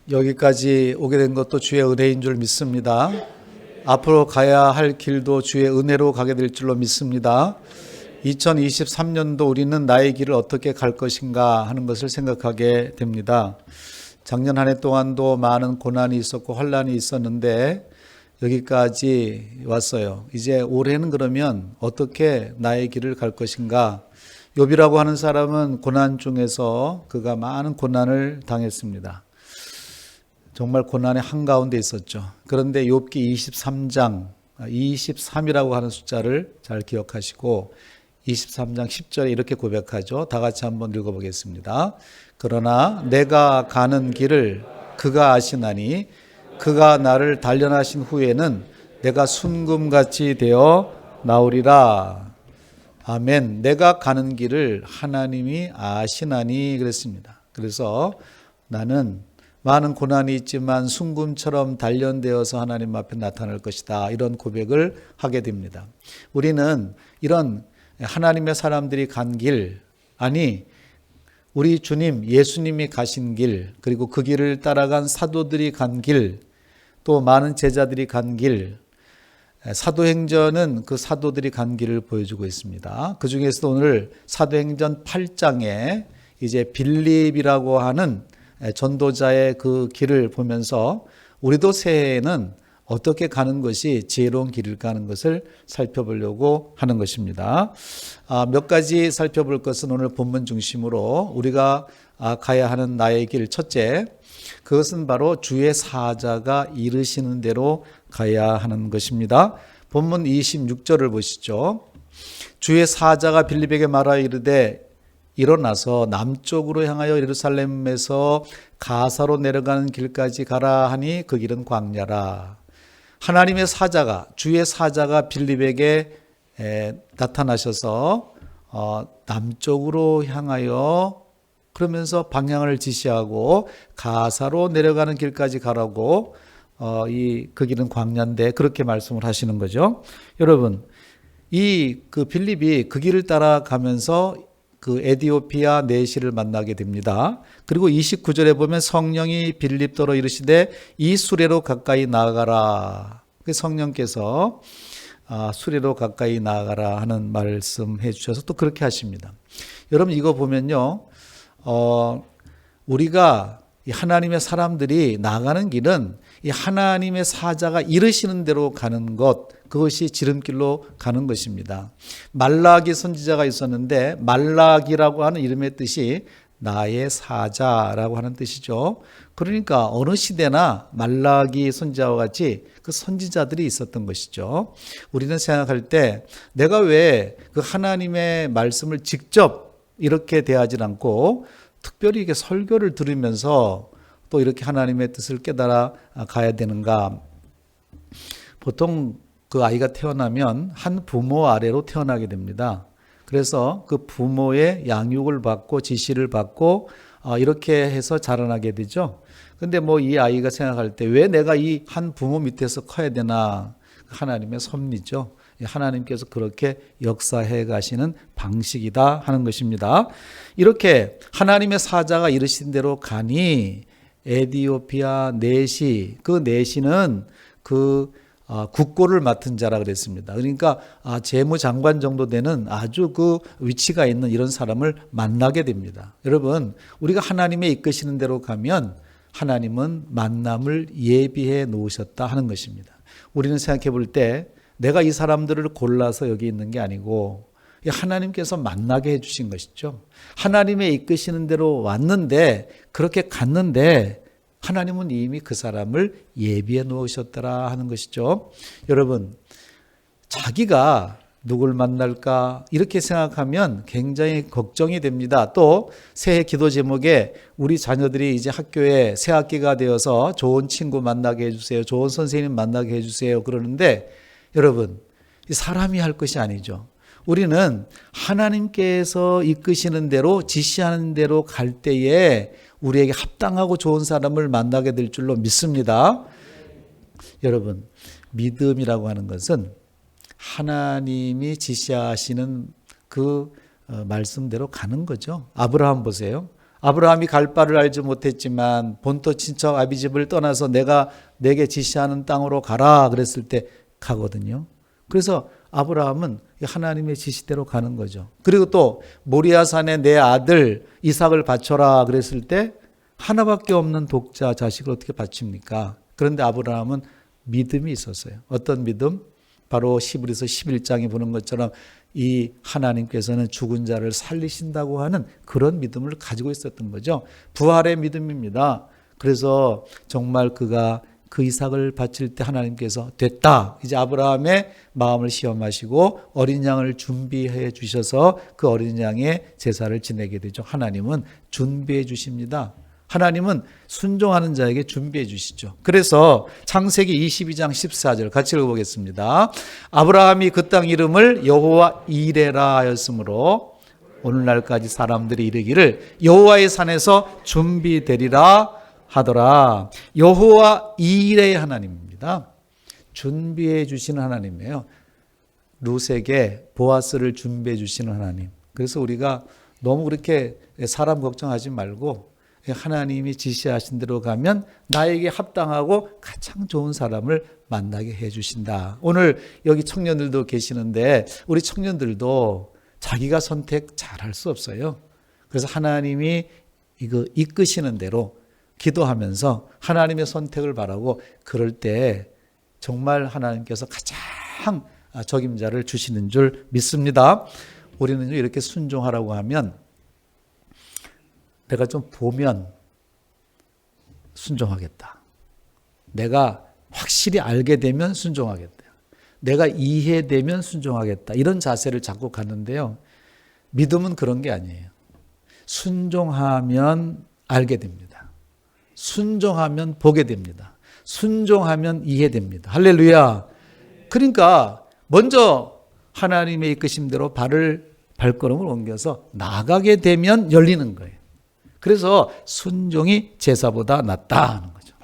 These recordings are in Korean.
여기까지 오게 된 것도 주의 은혜인 줄 믿습니다. 앞으로 가야 할 길도 주의 은혜로 가게 될 줄로 믿습니다. 2023년도 우리는 나의 길을 어떻게 갈 것인가 하는 것을 생각하게 됩니다. 작년 한 해 동안도 많은 고난이 있었고 환난이 있었는데 여기까지 왔어요. 이제 올해는 그러면 어떻게 나의 길을 갈 것인가? 욥이라고 하는 사람은 고난 중에서 그가 많은 고난을 당했습니다. 정말 고난의 한가운데 있었죠. 그런데 욥기 23장 23이라고 하는 숫자를 잘 기억하시고 23장 10절에 이렇게 고백하죠. 다 같이 한번 읽어보겠습니다. 그러나 내가 가는 길을 그가 아시나니 그가 나를 단련하신 후에는 내가 순금같이 되어 나오리라. 아멘. 내가 가는 길을 하나님이 아시나니 그랬습니다. 그래서 나는 많은 고난이 있지만 순금처럼 단련되어서 하나님 앞에 나타날 것이다. 이런 고백을 하게 됩니다. 우리는 이런 하나님의 사람들이 간 길, 아니 우리 주님 예수님이 가신 길, 그리고 그 길을 따라간 사도들이 간 길, 또 많은 제자들이 간 길, 사도행전은 그 사도들이 간 길을 보여주고 있습니다. 그 중에서도 오늘 사도행전 8장에 이제 빌립이라고 하는 전도자의 그 길을 보면서 우리도 새해에는 어떻게 가는 것이 지혜로운 길일까 하는 것을 살펴보려고 하는 것입니다. 몇 가지 살펴볼 것은 오늘 본문 중심으로 우리가 가야 하는 나의 길. 첫째, 그것은 바로 주의 사자가 이르시는 대로 가야 하는 것입니다. 본문 26절을 보시죠. 주의 사자가 빌립에게 말하여 이르되 일어나서 남쪽으로 향하여 예루살렘에서 가사로 내려가는 길까지 가라 하니 그 길은 광야라. 하나님의 사자가, 주의 사자가 빌립에게 나타나셔서 남쪽으로 향하여 그러면서 방향을 지시하고 가사로 내려가는 길까지 가라고 그 길은 광야인데 그렇게 말씀을 하시는 거죠. 여러분, 그 빌립이 그 길을 따라가면서 그 에디오피아 내시를 만나게 됩니다. 그리고 29절에 보면 성령이 빌립더러 이르시되 이 수레로 가까이 나아가라. 성령께서 수레로 가까이 나아가라 하는 말씀해 주셔서 또 그렇게 하십니다. 여러분 이거 보면요, 우리가 하나님의 사람들이 나가는 길은 이 하나님의 사자가 이르시는 대로 가는 것, 그것이 지름길로 가는 것입니다. 말라기 선지자가 있었는데 말라기라고 하는 이름의 뜻이 나의 사자라고 하는 뜻이죠. 그러니까 어느 시대나 말라기 선지자와 같이 그 선지자들이 있었던 것이죠. 우리는 생각할 때 내가 왜 그 하나님의 말씀을 직접 이렇게 대하지 않고 특별히 이렇게 설교를 들으면서 또 이렇게 하나님의 뜻을 깨달아 가야 되는가. 보통 그 아이가 태어나면 한 부모 아래로 태어나게 됩니다. 그래서 그 부모의 양육을 받고 지시를 받고 이렇게 해서 자라나게 되죠. 근데 뭐 이 아이가 생각할 때 왜 내가 이 한 부모 밑에서 커야 되나. 하나님의 섭리죠. 하나님께서 그렇게 역사해 가시는 방식이다 하는 것입니다. 이렇게 하나님의 사자가 이르신 대로 가니 에디오피아 내시, 그 내시는 그 국고를 맡은 자라 그랬습니다. 그러니까 재무장관 정도 되는 아주 그 위치가 있는 이런 사람을 만나게 됩니다. 여러분, 우리가 하나님의 이끄시는 대로 가면 하나님은 만남을 예비해 놓으셨다 하는 것입니다. 우리는 생각해 볼 때 내가 이 사람들을 골라서 여기 있는 게 아니고 하나님께서 만나게 해주신 것이죠. 하나님의 이끄시는 대로 왔는데 그렇게 갔는데 하나님은 이미 그 사람을 예비해 놓으셨더라 하는 것이죠. 여러분, 자기가 누굴 만날까 이렇게 생각하면 굉장히 걱정이 됩니다. 또 새해 기도 제목에 우리 자녀들이 이제 학교에 새 학기가 되어서 좋은 친구 만나게 해주세요. 좋은 선생님 만나게 해주세요. 그러는데 여러분, 사람이 할 것이 아니죠. 우리는 하나님께서 이끄시는 대로 지시하는 대로 갈 때에 우리에게 합당하고 좋은 사람을 만나게 될 줄로 믿습니다. 여러분, 믿음이라고 하는 것은 하나님이 지시하시는 그 말씀대로 가는 거죠. 아브라함 보세요. 아브라함이 갈 바를 알지 못했지만 본토 친척 아비집을 떠나서 내가 내게 지시하는 땅으로 가라 그랬을 때 가거든요. 그래서 아브라함은 하나님의 지시대로 가는 거죠. 그리고 또 모리아 산에 내 아들 이삭을 바쳐라 그랬을 때 하나밖에 없는 독자 자식을 어떻게 바칩니까? 그런데 아브라함은 믿음이 있었어요. 어떤 믿음? 바로 히브리서 11장에 보는 것처럼 이 하나님께서는 죽은 자를 살리신다고 하는 그런 믿음을 가지고 있었던 거죠. 부활의 믿음입니다. 그래서 정말 그가 그 이삭을 바칠 때 하나님께서 됐다. 이제 아브라함의 마음을 시험하시고 어린 양을 준비해 주셔서 그 어린 양의 제사를 지내게 되죠. 하나님은 준비해 주십니다. 하나님은 순종하는 자에게 준비해 주시죠. 그래서 창세기 22장 14절 같이 읽어보겠습니다. 아브라함이 그 땅 이름을 여호와 이레라 하였으므로 오늘날까지 사람들이 이르기를 여호와의 산에서 준비되리라 하더라. 여호와 이레의 하나님입니다. 준비해 주시는 하나님이에요. 룻에게 보아스를 준비해 주시는 하나님. 그래서 우리가 너무 그렇게 사람 걱정하지 말고 하나님이 지시하신 대로 가면 나에게 합당하고 가장 좋은 사람을 만나게 해 주신다. 오늘 여기 청년들도 계시는데 우리 청년들도 자기가 선택 잘할 수 없어요. 그래서 하나님이 이거 이끄시는 대로 기도하면서 하나님의 선택을 바라고 그럴 때 정말 하나님께서 가장 적임자를 주시는 줄 믿습니다. 우리는 이렇게 순종하라고 하면 내가 좀 보면 순종하겠다. 내가 확실히 알게 되면 순종하겠다. 내가 이해되면 순종하겠다. 이런 자세를 잡고 가는데요. 믿음은 그런 게 아니에요. 순종하면 알게 됩니다. 순종하면 보게 됩니다. 순종하면 이해됩니다. 할렐루야. 그러니까 먼저 하나님의 이끄심대로 발걸음을 옮겨서 나가게 되면 열리는 거예요. 그래서 순종이 제사보다 낫다 하는 거죠.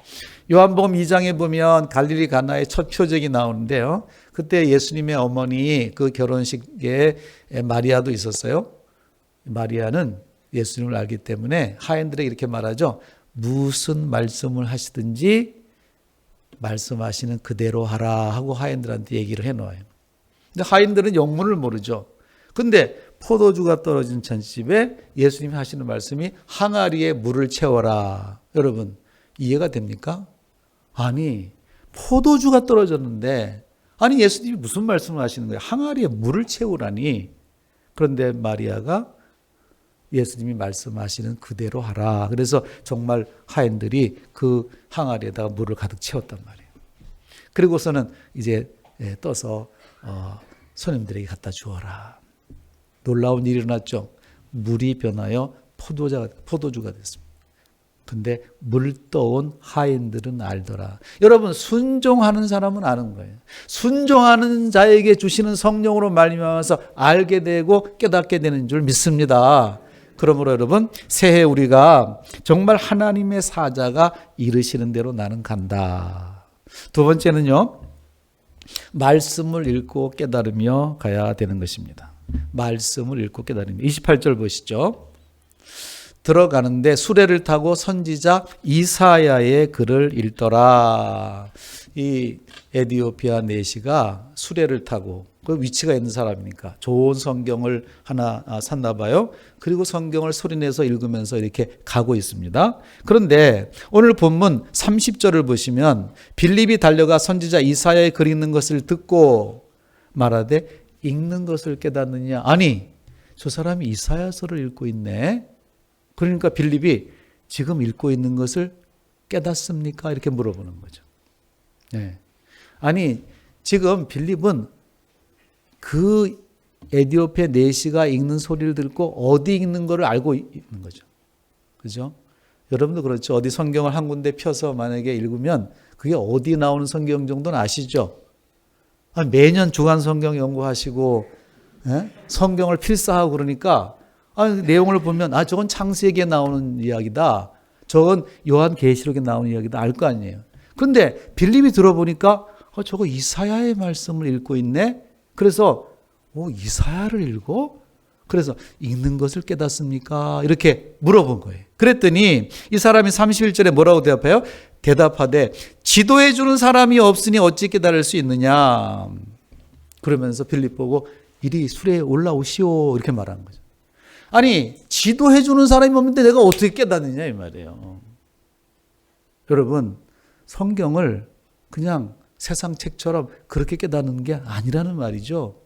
요한복음 2장에 보면 갈릴리 가나의 첫 표적이 나오는데요. 그때 예수님의 어머니 그 결혼식에 마리아도 있었어요. 마리아는 예수님을 알기 때문에 하인들에게 이렇게 말하죠. 무슨 말씀을 하시든지 말씀하시는 그대로 하라 하고 하인들한테 얘기를 해놓아요. 근데 하인들은 영문을 모르죠. 근데 포도주가 떨어진 잔집에 예수님이 하시는 말씀이 항아리에 물을 채워라. 여러분 이해가 됩니까? 아니 포도주가 떨어졌는데 아니 예수님이 무슨 말씀을 하시는 거예요? 항아리에 물을 채우라니. 그런데 마리아가 예수님이 말씀하시는 그대로 하라. 그래서 정말 하인들이 그 항아리에다가 물을 가득 채웠단 말이에요. 그리고서는 이제 떠서 손님들에게 갖다 주어라. 놀라운 일이 일어났죠. 물이 변하여 포도주가 됐습니다. 근데 물 떠온 하인들은 알더라. 여러분 순종하는 사람은 아는 거예요. 순종하는 자에게 주시는 성령으로 말미암아서 알게 되고 깨닫게 되는 줄 믿습니다. 그러므로 여러분 새해 우리가 정말 하나님의 사자가 이르시는 대로 나는 간다. 두 번째는요. 말씀을 읽고 깨달으며 가야 되는 것입니다. 말씀을 읽고 깨달으며 28절 보시죠. 들어가는데 수레를 타고 선지자 이사야의 글을 읽더라. 이 에디오피아 내시가 수레를 타고 그 위치가 있는 사람이니까 좋은 성경을 하나 샀나 봐요. 그리고 성경을 소리내서 읽으면서 이렇게 가고 있습니다. 그런데 오늘 본문 30절을 보시면 빌립이 달려가 선지자 이사야의 글 읽는 것을 듣고 말하되 읽는 것을 깨닫느냐. 아니 저 사람이 이사야서를 읽고 있네. 그러니까 빌립이 지금 읽고 있는 것을 깨닫습니까? 이렇게 물어보는 거죠. 네. 아니 지금 빌립은 그 에디오피아 내시가 읽는 소리를 듣고 어디 읽는 거를 알고 있는 거죠. 그죠? 여러분도 그렇죠. 어디 성경을 한 군데 펴서 만약에 읽으면 그게 어디 나오는 성경 정도는 아시죠? 매년 주간 성경 연구하시고 성경을 필사하고 그러니까 내용을 보면 저건 창세기에 나오는 이야기다. 저건 요한계시록에 나오는 이야기다. 알 거 아니에요. 그런데 빌립이 들어보니까 저거 이사야의 말씀을 읽고 있네. 그래서 이사야를 읽어? 그래서 읽는 것을 깨닫습니까? 이렇게 물어본 거예요. 그랬더니 이 사람이 31절에 뭐라고 대답해요? 대답하되 지도해 주는 사람이 없으니 어찌 깨달을 수 있느냐. 그러면서 빌립 보고 이리 수레에 올라오시오 이렇게 말하는 거죠. 아니 지도해 주는 사람이 없는데 내가 어떻게 깨닫느냐 이 말이에요. 여러분 성경을 그냥 세상 책처럼 그렇게 깨닫는 게 아니라는 말이죠.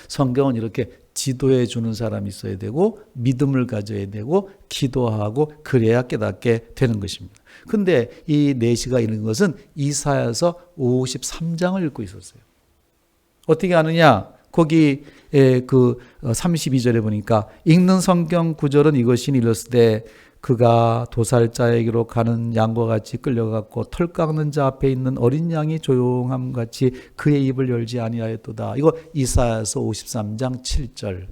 성경은 이렇게 지도해 주는 사람이 있어야 되고 믿음을 가져야 되고 기도하고 그래야 깨닫게 되는 것입니다. 근데 이 내시가 읽는 것은 이사야서 53장을 읽고 있었어요. 어떻게 아느냐? 거기 그 32절에 보니까 읽는 성경 구절은 이것이니 이르시되 그가 도살자에게로 가는 양과 같이 끌려갔고 털 깎는 자 앞에 있는 어린 양이 조용함 같이 그의 입을 열지 아니하였도다. 이거 이사야서 53장 7절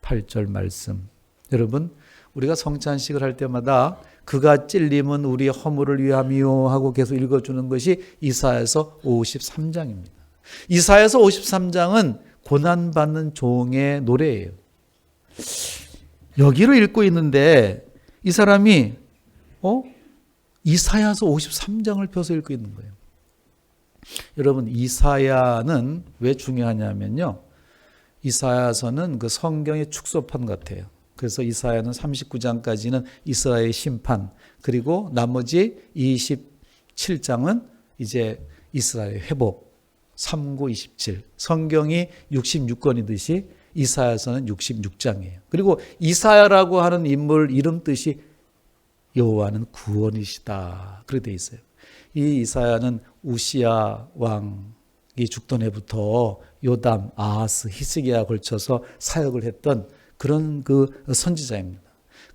8절 말씀. 여러분 우리가 성찬식을 할 때마다 그가 찔림은 우리 허물을 위함이요 하고 계속 읽어주는 것이 이사야서 53장입니다. 이사야서 53장은 고난받는 종의 노래예요. 여기를 읽고 있는데 이 사람이 이사야서 53장을 펴서 읽고 있는 거예요. 여러분 이사야는 왜 중요하냐면요. 이사야서는 그 성경의 축소판 같아요. 그래서 이사야는 39장까지는 이스라엘의 심판, 그리고 나머지 27장은 이제 이스라엘 회복, 39, 27. 성경이 66권이듯이 이사야서는 66장이에요. 그리고 이사야라고 하는 인물 이름 뜻이 여호와는 구원이시다. 그렇게 돼 있어요. 이 이사야는 우시야 왕이 죽던 해부터 요담, 아하스, 히스기야에 걸쳐서 사역을 했던 그런 그 선지자입니다.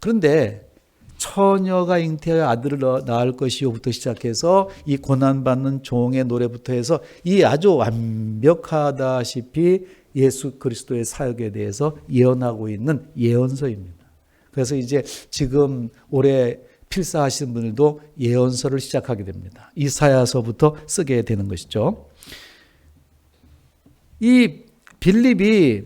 그런데 처녀가 잉태하여 아들을 낳을 것이요부터 시작해서 이 고난받는 종의 노래부터 해서 이 아주 완벽하다시피 예수 그리스도의 사역에 대해서 예언하고 있는 예언서입니다. 그래서 이제 지금 올해 필사하시는 분들도 예언서를 시작하게 됩니다. 이사야서부터 쓰게 되는 것이죠. 이 빌립이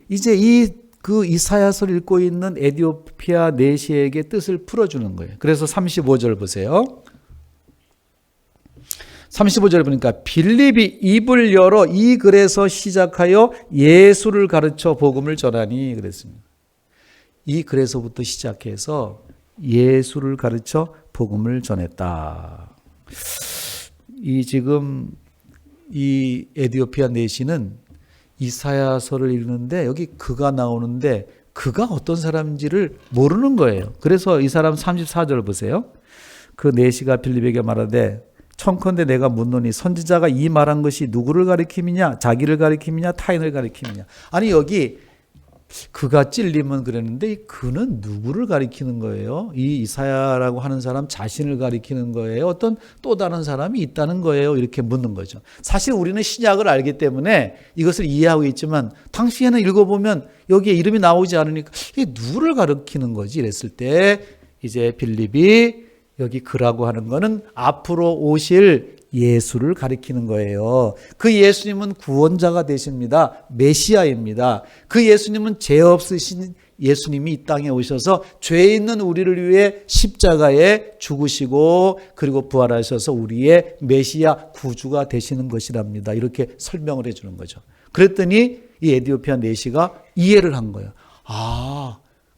이제 그 이사야서를 읽고 있는 에디오피아 내시에게 뜻을 풀어주는 거예요. 그래서 35절 보세요. 35절에 보니까 빌립이 입을 열어 이 글에서 시작하여 예수를 가르쳐 복음을 전하니 그랬습니다. 이 글에서부터 시작해서 예수를 가르쳐 복음을 전했다. 지금 이 에디오피아 내시는 이사야서를 읽는데 여기 그가 나오는데 그가 어떤 사람인지를 모르는 거예요. 그래서 이 사람 34절 보세요. 그 내시가 빌립에게 말하되 청컨대 내가 묻노니 선지자가 이 말한 것이 누구를 가리킴이냐 자기를 가리킴이냐 타인을 가리킴이냐. 아니 여기 그가 찔림은 그랬는데 그는 누구를 가리키는 거예요? 이 이사야라고 하는 사람 자신을 가리키는 거예요? 어떤 또 다른 사람이 있다는 거예요? 이렇게 묻는 거죠. 사실 우리는 신약을 알기 때문에 이것을 이해하고 있지만 당시에는 읽어보면 여기에 이름이 나오지 않으니까 이게 누구를 가리키는 거지? 이랬을 때 이제 빌립이 여기 그라고 하는 거는 앞으로 오실 예수를 가리키는 거예요. 그 예수님은 구원자가 되십니다. 메시아입니다. 그 예수님은 죄 없으신 예수님이 이 땅에 오셔서 죄 있는 우리를 위해 십자가에 죽으시고 그리고 부활하셔서 우리의 메시아 구주가 되시는 것이랍니다. 이렇게 설명을 해주는 거죠. 그랬더니 이 에디오피아 내시가 이해를 한 거예요.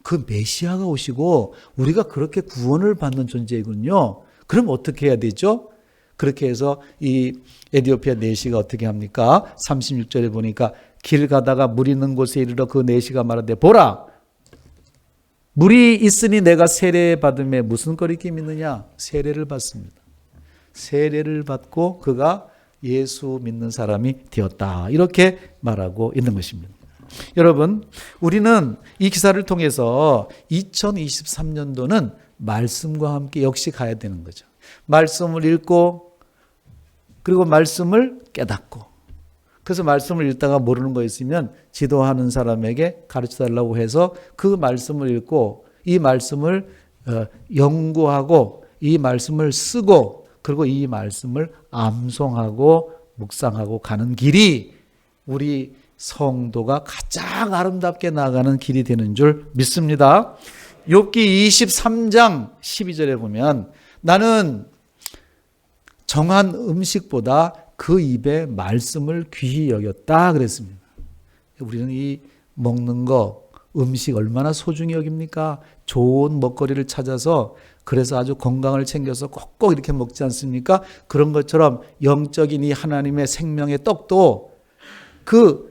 그 메시아가 오시고 우리가 그렇게 구원을 받는 존재이군요. 그럼 어떻게 해야 되죠? 그렇게 해서 이 에디오피아 내시가 어떻게 합니까? 36절에 보니까 길 가다가 물 있는 곳에 이르러 그 내시가 말하되 보라 물이 있으니 내가 세례 받음에 무슨 거리낌이 있느냐? 세례를 받습니다. 세례를 받고 그가 예수 믿는 사람이 되었다. 이렇게 말하고 있는 것입니다. 여러분 우리는 이 기사를 통해서 2023년도는 말씀과 함께 역시 가야 되는 거죠. 말씀을 읽고 그리고 말씀을 깨닫고 그래서 말씀을 읽다가 모르는 거 있으면 지도하는 사람에게 가르쳐달라고 해서 그 말씀을 읽고 이 말씀을 연구하고 이 말씀을 쓰고 그리고 이 말씀을 암송하고 묵상하고 가는 길이 우리 성도가 가장 아름답게 나가는 길이 되는 줄 믿습니다. 욥기 23장 12절에 보면 나는 정한 음식보다 그 입의 말씀을 귀히 여겼다 그랬습니다. 우리는 이 먹는 거, 음식 얼마나 소중히 여깁니까? 좋은 먹거리를 찾아서 그래서 아주 건강을 챙겨서 꼭꼭 이렇게 먹지 않습니까? 그런 것처럼 영적인 이 하나님의 생명의 떡도 그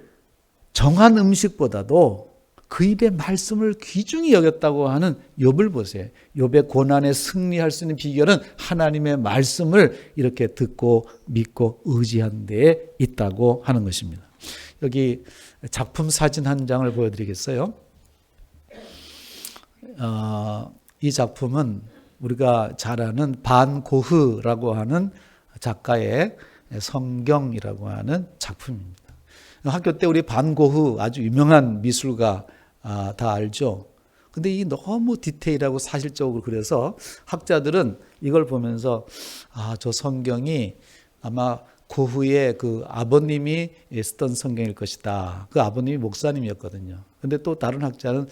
정한 음식보다도 그 입의 말씀을 귀중히 여겼다고 하는 욥을 보세요. 욥의 고난에 승리할 수 있는 비결은 하나님의 말씀을 이렇게 듣고 믿고 의지한 데에 있다고 하는 것입니다. 여기 작품 사진 한 장을 보여드리겠어요. 이 작품은 우리가 잘 아는 반 고흐라고 하는 작가의 성경이라고 하는 작품입니다. 학교 때 우리 반 고흐 아주 유명한 미술가 다 알죠. 근데 이 너무 디테일하고 사실적으로 그래서 학자들은 이걸 보면서 저 성경이 아마 고흐의 그 아버님이 쓰던 성경일 것이다. 그 아버님이 목사님이었거든요. 근데 또 다른 학자는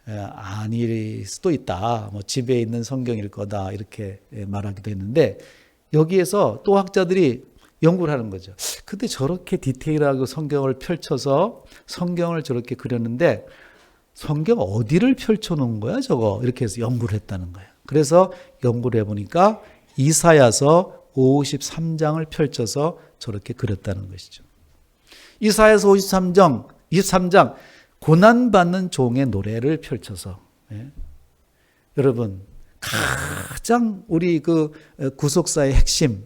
아닐 수도 있다. 뭐 집에 있는 성경일 거다. 이렇게 말하기도 했는데 여기에서 또 학자들이 연구를 하는 거죠. 근데 저렇게 디테일하게 성경을 펼쳐서 성경을 저렇게 그렸는데 성경 어디를 펼쳐놓은 거야 저거? 이렇게 해서 연구를 했다는 거예요. 그래서 연구를 해보니까 이사야서 53장을 펼쳐서 저렇게 그렸다는 것이죠. 이사야서 23장 고난받는 종의 노래를 펼쳐서 여러분 가장 우리 그 구속사의 핵심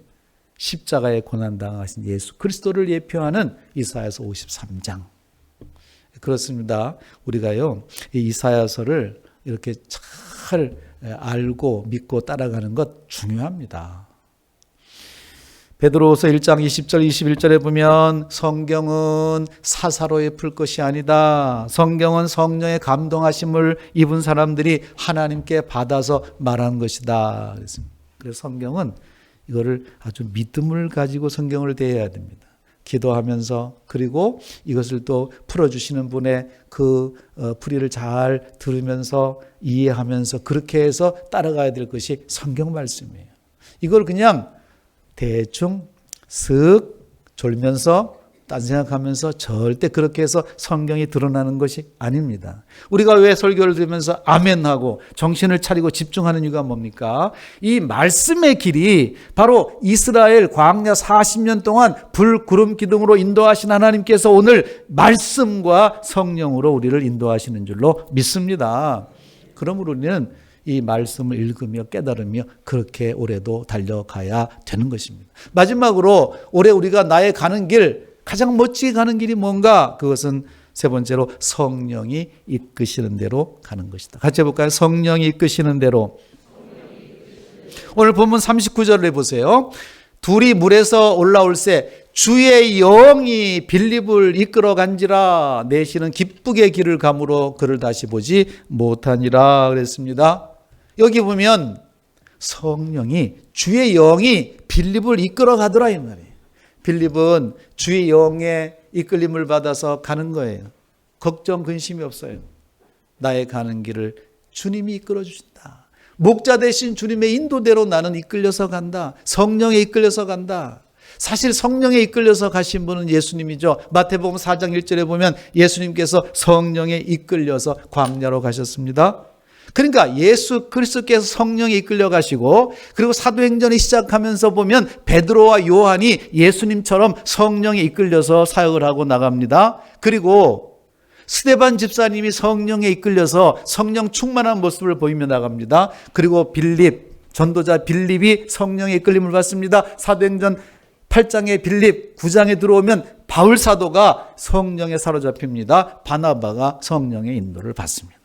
십자가에 고난당하신 예수 그리스도를 예표하는 이사야서 53장. 그렇습니다. 우리가요 이 이사야서를 이렇게 잘 알고 믿고 따라가는 것 중요합니다. 베드로후서 1장 20절 21절에 보면 성경은 사사로이 풀 것이 아니다. 성경은 성령의 감동하심을 입은 사람들이 하나님께 받아서 말하는 것이다. 그래서 성경은 이거를 아주 믿음을 가지고 성경을 대해야 됩니다. 기도하면서 그리고 이것을 또 풀어주시는 분의 그 풀이를 잘 들으면서 이해하면서 그렇게 해서 따라가야 될 것이 성경 말씀이에요. 이걸 그냥 대충 쓱 졸면서 딴 생각하면서 절대 그렇게 해서 성경이 드러나는 것이 아닙니다. 우리가 왜 설교를 들으면서 아멘하고 정신을 차리고 집중하는 이유가 뭡니까? 이 말씀의 길이 바로 이스라엘 광야 40년 동안 불, 구름, 기둥으로 인도하신 하나님께서 오늘 말씀과 성령으로 우리를 인도하시는 줄로 믿습니다. 그러므로 우리는 이 말씀을 읽으며 깨달으며 그렇게 올해도 달려가야 되는 것입니다. 마지막으로 올해 우리가 나의 가는 길 가장 멋지게 가는 길이 뭔가? 그것은 세 번째로 성령이 이끄시는 대로 가는 것이다. 같이 해볼까요? 성령이 이끄시는 대로. 오늘 본문 39절을 해보세요. 둘이 물에서 올라올새 주의 영이 빌립을 이끌어 간지라 내시는 기쁘게 길을 가므로 그를 다시 보지 못하니라 그랬습니다. 여기 보면 성령이 주의 영이 빌립을 이끌어 가더라 이 말이에요. 빌립은 주의 영의 이끌림을 받아서 가는 거예요. 걱정 근심이 없어요. 나의 가는 길을 주님이 이끌어 주신다. 목자 되신 주님의 인도대로 나는 이끌려서 간다. 성령에 이끌려서 간다. 사실 성령에 이끌려서 가신 분은 예수님이죠. 마태복음 4장 1절에 보면 예수님께서 성령에 이끌려서 광야로 가셨습니다. 그러니까 예수 그리스도께서 성령에 이끌려 가시고 그리고 사도행전이 시작하면서 보면 베드로와 요한이 예수님처럼 성령에 이끌려서 사역을 하고 나갑니다. 그리고 스데반 집사님이 성령에 이끌려서 성령 충만한 모습을 보이며 나갑니다. 그리고 빌립, 전도자 빌립이 성령의 이끌림을 받습니다. 사도행전 8장의 빌립, 9장에 들어오면 바울 사도가 성령에 사로잡힙니다. 바나바가 성령의 인도를 받습니다.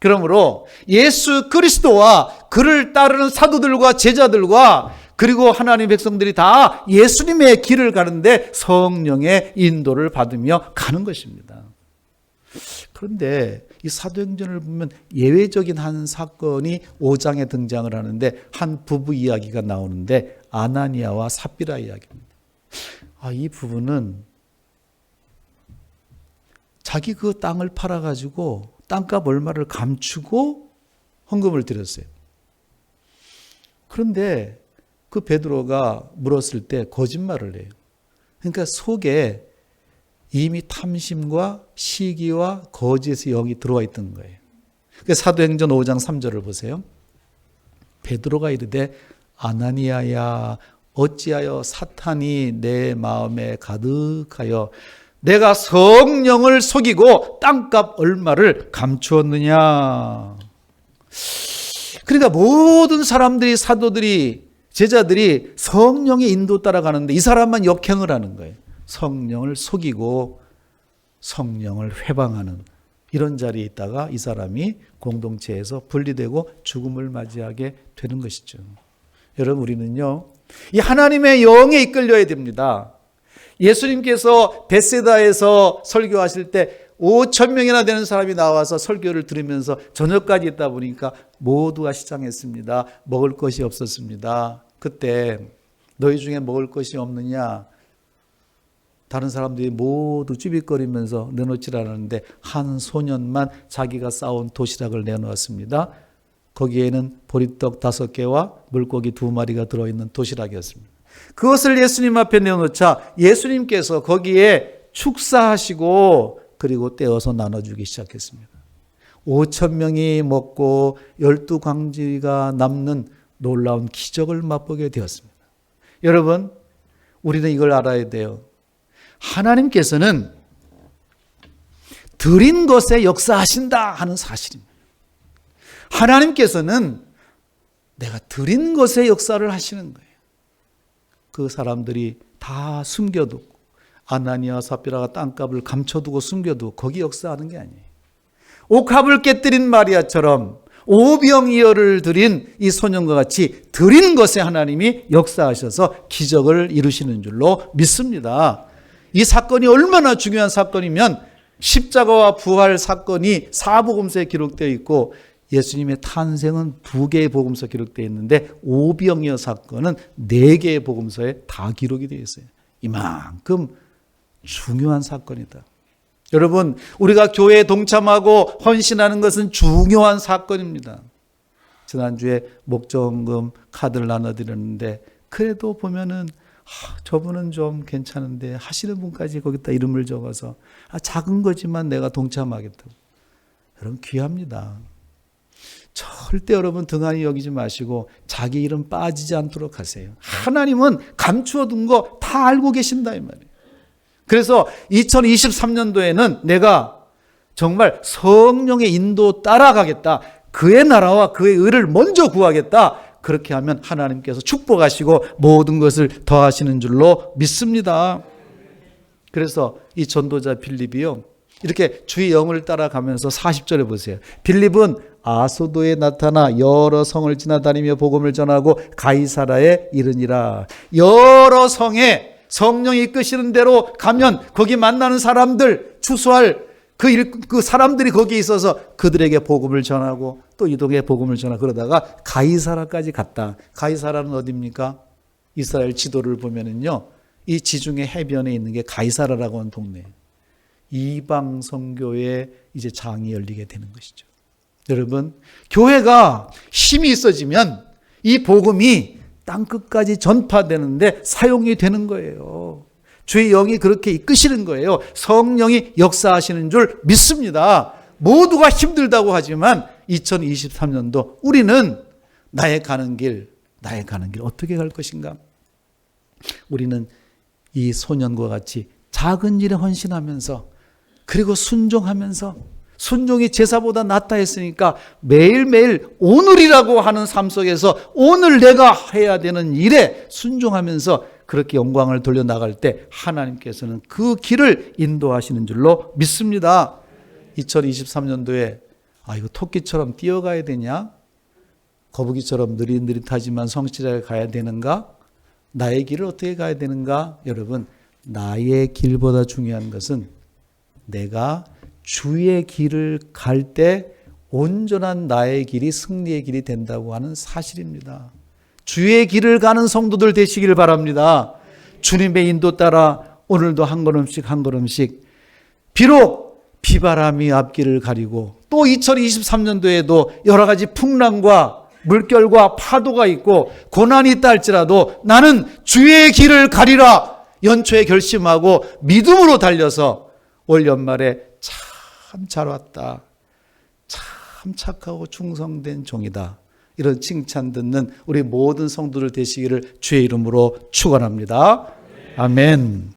그러므로 예수 그리스도와 그를 따르는 사도들과 제자들과 그리고 하나님의 백성들이 다 예수님의 길을 가는데 성령의 인도를 받으며 가는 것입니다. 그런데 이 사도행전을 보면 예외적인 한 사건이 5장에 등장을 하는데 한 부부 이야기가 나오는데 아나니아와 삽비라 이야기입니다. 이 부부는 자기 그 땅을 팔아가지고 땅값 얼마를 감추고 헌금을 드렸어요. 그런데 그 베드로가 물었을 때 거짓말을 해요. 그러니까 속에 이미 탐심과 시기와 거짓의 영이 들어와 있던 거예요. 사도행전 5장 3절을 보세요. 베드로가 이르되 아나니아야 어찌하여 사탄이 내 마음에 가득하여 내가 성령을 속이고 땅값 얼마를 감추었느냐. 그러니까 모든 사람들이, 사도들이, 제자들이 성령의 인도 따라가는데 이 사람만 역행을 하는 거예요. 성령을 속이고 성령을 회방하는 이런 자리에 있다가 이 사람이 공동체에서 분리되고 죽음을 맞이하게 되는 것이죠. 여러분, 우리는요, 이 하나님의 영에 이끌려야 됩니다. 예수님께서 벳세다에서 설교하실 때 5,000명이나 되는 사람이 나와서 설교를 들으면서 저녁까지 있다 보니까 모두가 시장했습니다. 먹을 것이 없었습니다. 그때 너희 중에 먹을 것이 없느냐? 다른 사람들이 모두 쭈삣거리면서 내놓지 않았는데 한 소년만 자기가 싸온 도시락을 내놓았습니다. 거기에는 보리떡 5개와 물고기 2마리가 들어있는 도시락이었습니다. 그것을 예수님 앞에 내놓자 예수님께서 거기에 축사하시고 그리고 떼어서 나눠주기 시작했습니다. 5,000명이 먹고 12광지가 남는 놀라운 기적을 맛보게 되었습니다. 여러분, 우리는 이걸 알아야 돼요. 하나님께서는 드린 것에 역사하신다 하는 사실입니다. 하나님께서는 내가 드린 것에 역사를 하시는 거예요. 그 사람들이 다 숨겨두고 아나니아 삽비라가 땅값을 감춰두고 숨겨두고 거기 역사하는 게 아니에요. 옥합을 깨뜨린 마리아처럼 오병이어를 드린 이 소년과 같이 드린 것에 하나님이 역사하셔서 기적을 이루시는 줄로 믿습니다. 이 사건이 얼마나 중요한 사건이면 십자가와 부활 사건이 4복음서에 기록되어 있고 예수님의 탄생은 2개의 복음서 기록되어 있는데 오병이어 사건은 4개의 복음서에 다 기록이 되어 있어요. 이만큼 중요한 사건이다. 여러분, 우리가 교회에 동참하고 헌신하는 것은 중요한 사건입니다. 지난주에 목적금 카드를 나눠드렸는데 그래도 보면은 저분은 좀 괜찮은데 하시는 분까지 거기다 이름을 적어서 작은 거지만 내가 동참하겠다고. 여러분, 귀합니다. 절대 여러분 등한히 여기지 마시고 자기 이름 빠지지 않도록 하세요. 하나님은 감추어둔 거 다 알고 계신다 이 말이에요. 그래서 2023년도에는 내가 정말 성령의 인도 따라가겠다. 그의 나라와 그의 의를 먼저 구하겠다. 그렇게 하면 하나님께서 축복하시고 모든 것을 더하시는 줄로 믿습니다. 그래서 이 전도자 빌립이요, 이렇게 주의 영을 따라가면서 40절에 보세요. 빌립은 아소도에 나타나 여러 성을 지나다니며 복음을 전하고 가이사라에 이르니라. 여러 성에 성령이 이끄시는 대로 가면 거기 만나는 사람들, 추수할 그 사람들이 거기에 있어서 그들에게 복음을 전하고 또 이동에 복음을 전하고 그러다가 가이사라까지 갔다. 가이사라는 어디입니까? 이스라엘 지도를 보면은요, 이 지중해 해변에 있는 게 가이사라라고 하는 동네예요. 이방 선교의 이제 장이 열리게 되는 것이죠. 여러분, 교회가 힘이 있어지면 이 복음이 땅끝까지 전파되는데 사용이 되는 거예요. 주의 영이 그렇게 이끄시는 거예요. 성령이 역사하시는 줄 믿습니다. 모두가 힘들다고 하지만 2023년도 우리는 나의 가는 길 어떻게 갈 것인가? 우리는 이 소년과 같이 작은 일에 헌신하면서 그리고 순종하면서, 순종이 제사보다 낫다 했으니까 매일매일 오늘이라고 하는 삶 속에서 오늘 내가 해야 되는 일에 순종하면서 그렇게 영광을 돌려나갈 때 하나님께서는 그 길을 인도하시는 줄로 믿습니다. 2023년도에 이거 토끼처럼 뛰어가야 되냐? 거북이처럼 느릿느릿하지만 성실하게 가야 되는가? 나의 길을 어떻게 가야 되는가? 여러분, 나의 길보다 중요한 것은 내가 주의 길을 갈 때 온전한 나의 길이 승리의 길이 된다고 하는 사실입니다. 주의 길을 가는 성도들 되시길 바랍니다. 주님의 인도 따라 오늘도 한 걸음씩 한 걸음씩, 비록 비바람이 앞길을 가리고 또 2023년도에도 여러 가지 풍랑과 물결과 파도가 있고 고난이 있다 할지라도 나는 주의 길을 가리라 연초에 결심하고 믿음으로 달려서 올 연말에 참 잘 왔다, 참 착하고 충성된 종이다, 이런 칭찬 듣는 우리 모든 성도들 되시기를 주의 이름으로 축원합니다. 아멘.